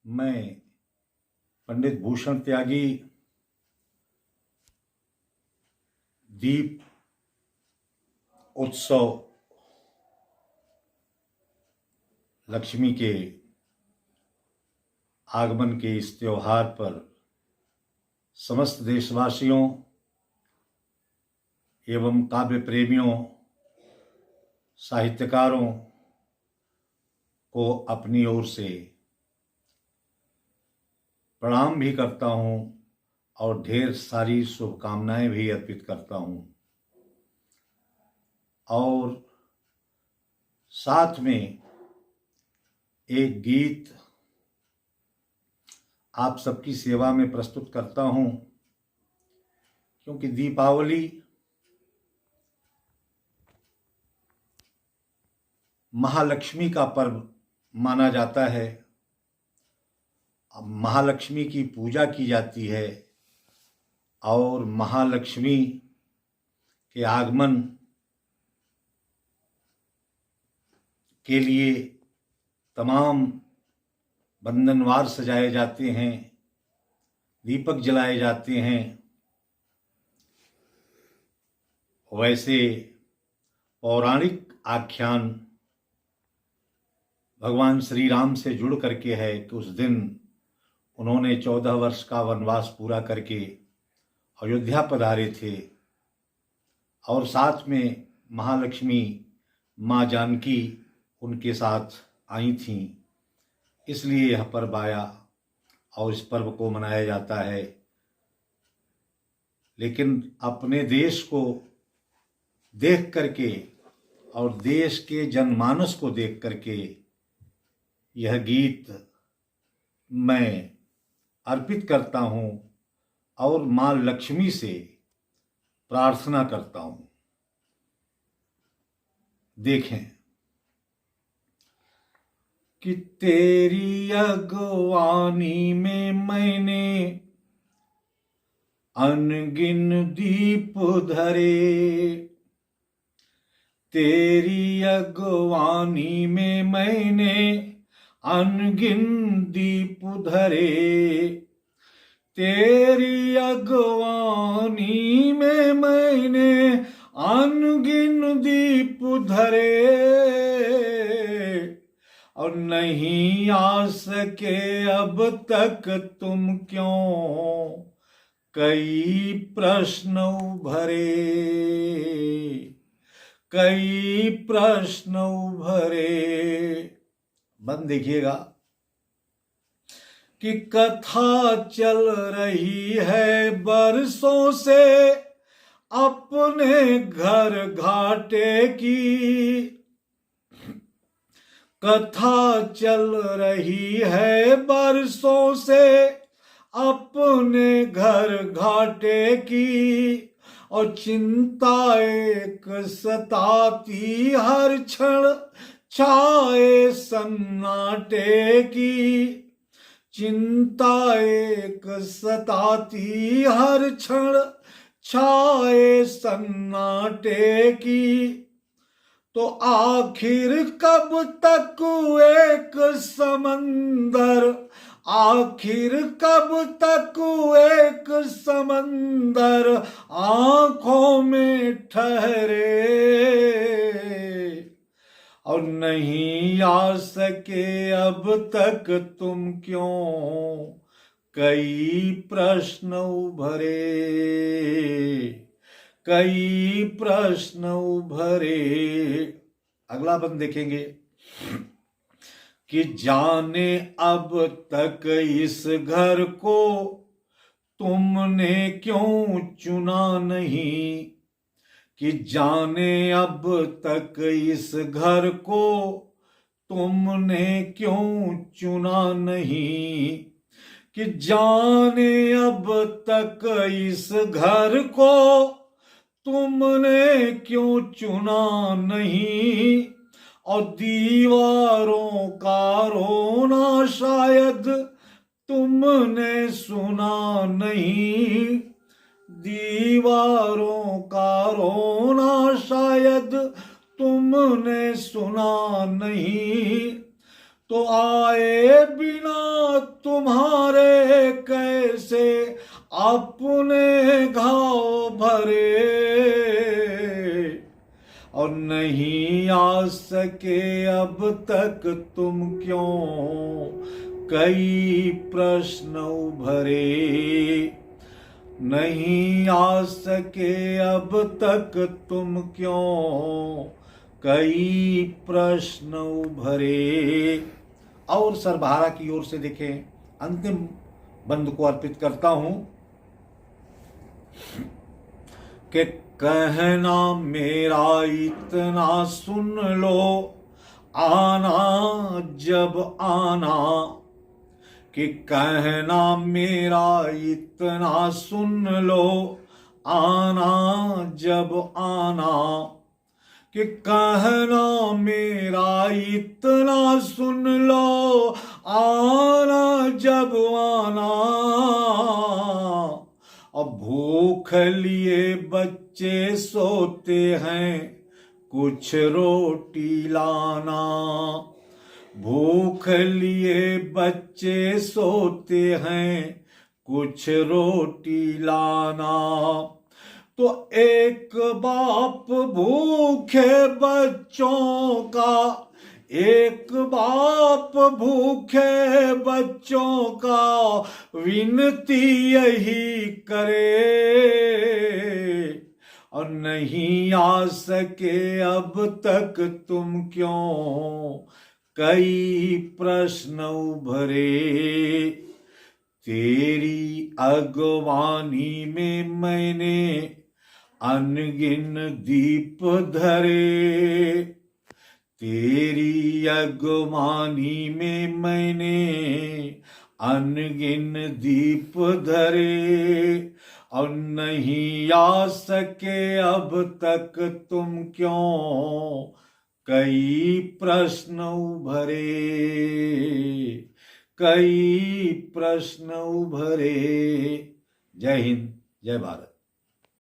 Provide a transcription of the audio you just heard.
मैं पंडित भूषण त्यागी दीप उत्सव लक्ष्मी के आगमन के इस त्योहार पर समस्त देशवासियों एवं काव्य प्रेमियों, साहित्यकारों को अपनी ओर से प्रणाम भी करता हूँ और ढेर सारी शुभकामनाएं भी अर्पित करता हूँ। और साथ में एक गीत आप सबकी सेवा में प्रस्तुत करता हूँ, क्योंकि दीपावली महालक्ष्मी का पर्व माना जाता है। महालक्ष्मी की पूजा की जाती है और महालक्ष्मी के आगमन के लिए तमाम बंधनवार सजाए जाते हैं, दीपक जलाए जाते हैं। वैसे पौराणिक आख्यान भगवान श्री राम से जुड़ करके है कि उस दिन उन्होंने 14 वर्ष का वनवास पूरा करके अयोध्या पधारे थे और साथ में महालक्ष्मी माँ जानकी उनके साथ आई थीं। इसलिए यह पर्व आया और इस पर्व को मनाया जाता है। लेकिन अपने देश को देख करके और देश के जनमानस को देख करके यह गीत मैं अर्पित करता हूँ और माँ लक्ष्मी से प्रार्थना करता हूँ। देखें कि तेरी अगवानी में मैंने अनगिन दीप धरे, तेरी अगवानी में मैंने अनगिन दीप धरे, तेरी अगवानी में मैंने अनगिन दीप धरे, और नहीं आ सके अब तक तुम क्यों कई प्रश्न उभरे, कई प्रश्न उभरे। बंद देखिएगा कि कथा चल रही है बरसों से अपने घर घाटे की, कथा चल रही है बरसों से अपने घर घाटे की, और चिंता एक सताती हर क्षण छाए सन्नाटे की, चिंता एक सताती हर क्षण छाए सन्नाटे की, तो आखिर कब तक एक समंदर, आखिर कब तक एक समंदर आंखों में ठहरे, और नहीं आ सके अब तक तुम क्यों कई प्रश्न उभरे, कई प्रश्न उभरे। अगला बंद देखेंगे कि जाने अब तक इस घर को तुमने क्यों चुना नहीं, कि जाने अब तक इस घर को तुमने क्यों चुना नहीं, कि जाने अब तक इस घर को तुमने क्यों चुना नहीं, और दीवारों का रोना शायद तुमने सुना नहीं, दीवारों का रोना शायद तुमने सुना नहीं, तो आए बिना तुम्हारे कैसे अपने घाव भरे, और नहीं आ सके अब तक तुम क्यों कई प्रश्न उभरे, नहीं आ सके अब तक तुम क्यों कई प्रश्न उभरे। और सरबहारा की ओर से देखें, अंतिम बंद को अर्पित करता हूं कि कहना मेरा इतना सुन लो, आना जब आना, कि कहना मेरा इतना सुन लो, आना जब आना, कि कहना मेरा इतना सुन लो, आना जब आना। अब भूख लिए बच्चे सोते हैं, कुछ रोटी लाना, भूख लिए बच्चे सोते हैं, कुछ रोटी लाना। तो एक बाप भूखे बच्चों का, एक बाप भूखे बच्चों का विनती यही करे, और नहीं आ सके अब तक तुम क्यों कई प्रश्न उभरे। तेरी अगवानी में मैंने अनगिन दीप धरे, तेरी अगवानी में मैंने अनगिन दीप धरे, और नहीं आ सके अब तक तुम क्यों कई प्रश्न उभरे, कई प्रश्न उभरे। जय हिंद, जय भारत।